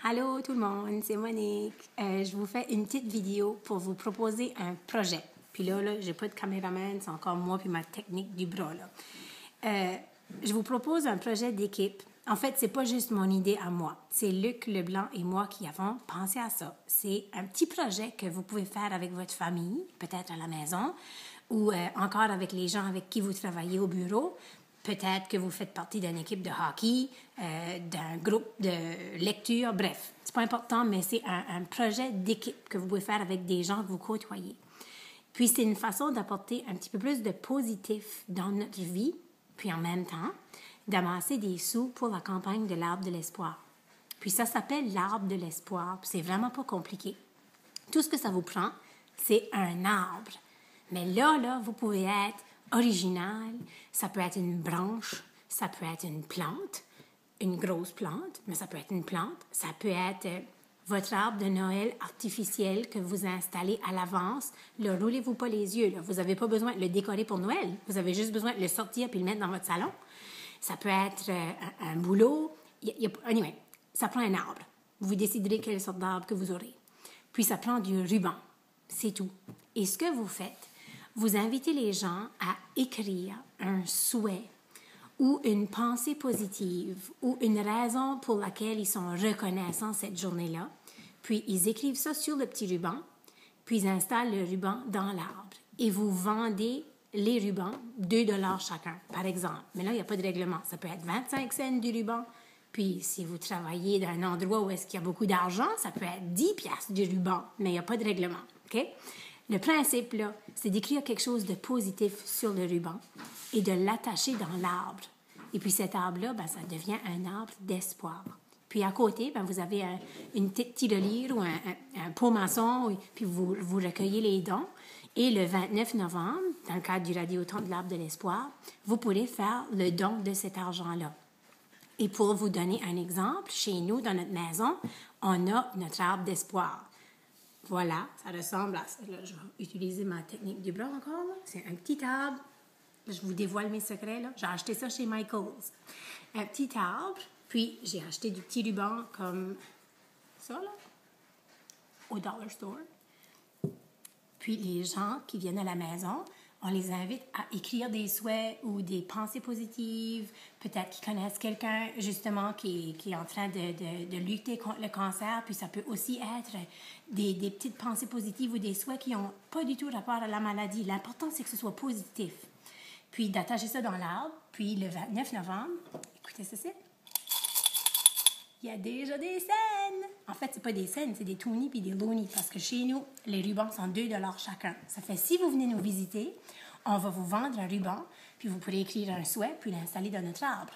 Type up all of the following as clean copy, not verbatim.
Allô tout le monde, c'est Monique. Je vous fais une petite vidéo pour vous proposer un projet. Puis là, j'ai pas de caméraman, c'est encore moi puis ma technique du bras. Je vous propose un projet d'équipe. En fait, c'est pas juste mon idée à moi. C'est Luc Leblanc et moi qui avons pensé à ça. C'est un petit projet que vous pouvez faire avec votre famille, peut-être à la maison, ou encore avec les gens avec qui vous travaillez au bureau. Peut-être que vous faites partie d'une équipe de hockey, d'un groupe de lecture, bref. C'est pas important, mais c'est un projet d'équipe que vous pouvez faire avec des gens que vous côtoyez. Puis c'est une façon d'apporter un petit peu plus de positif dans notre vie, puis en même temps, d'amasser des sous pour la campagne de l'Arbre de l'Espoir. Puis ça s'appelle l'Arbre de l'Espoir, puis c'est vraiment pas compliqué. Tout ce que ça vous prend, c'est un arbre. Mais là, vous pouvez être original. Ça peut être une branche, ça peut être une plante, une grosse plante, mais ça peut être une plante. Ça peut être votre arbre de Noël artificiel que vous installez à l'avance. Là, roulez-vous pas les yeux. Là. Vous n'avez pas besoin de le décorer pour Noël. Vous avez juste besoin de le sortir puis le mettre dans votre salon. Ça peut être un bouleau. Anyway, ça prend un arbre. Vous déciderez quelle sorte d'arbre que vous aurez. Puis ça prend du ruban. C'est tout. Et ce que vous faites, vous invitez les gens à écrire un souhait ou une pensée positive ou une raison pour laquelle ils sont reconnaissants cette journée-là. Puis ils écrivent ça sur le petit ruban, puis ils installent le ruban dans l'arbre. Et vous vendez les rubans 2 $ chacun, par exemple. Mais là, il n'y a pas de règlement. Ça peut être 25 cents du ruban. Puis, si vous travaillez dans un endroit où est-ce qu'il y a beaucoup d'argent, ça peut être 10 piastres du ruban. Mais il n'y a pas de règlement. OK? Le principe, là, c'est d'écrire quelque chose de positif sur le ruban et de l'attacher dans l'arbre. Et puis cet arbre-là, ça devient un arbre d'espoir. Puis à côté, vous avez une petite tirelire ou un pot maçon, puis vous recueillez les dons. Et le 29 novembre, dans le cadre du Radioton de l'Arbre de l'Espoir, vous pourrez faire le don de cet argent-là. Et pour vous donner un exemple, chez nous, dans notre maison, on a notre arbre d'espoir. Voilà, ça ressemble à ça. Là, je vais utiliser ma technique du bras encore. Là. C'est un petit arbre. Je vous dévoile mes secrets. Là. J'ai acheté ça chez Michaels. Un petit arbre. Puis, j'ai acheté du petit ruban comme ça, là, au Dollar Store. Puis, les gens qui viennent à la maison, on les invite à écrire des souhaits ou des pensées positives. Peut-être qu'ils connaissent quelqu'un, justement, qui est en train de lutter contre le cancer. Puis ça peut aussi être des petites pensées positives ou des souhaits qui n'ont pas du tout rapport à la maladie. L'important, c'est que ce soit positif. Puis d'attacher ça dans l'arbre. Puis le 29 novembre, écoutez ceci. Il y a déjà des scènes. En fait, c'est pas des scènes, c'est des toonies puis des loonies. Parce que chez nous, les rubans sont 2 $ chacun. Ça fait, si vous venez nous visiter, on va vous vendre un ruban, puis vous pourrez écrire un souhait, puis l'installer dans notre arbre.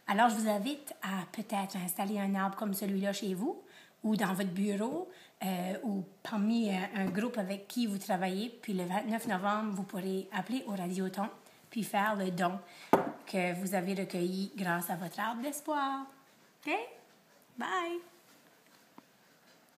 Alors, je vous invite à peut-être installer un arbre comme celui-là chez vous, ou dans votre bureau, ou parmi un groupe avec qui vous travaillez. Puis le 29 novembre, vous pourrez appeler au Radioton, puis faire le don que vous avez recueilli grâce à votre arbre d'espoir. OK? Bye!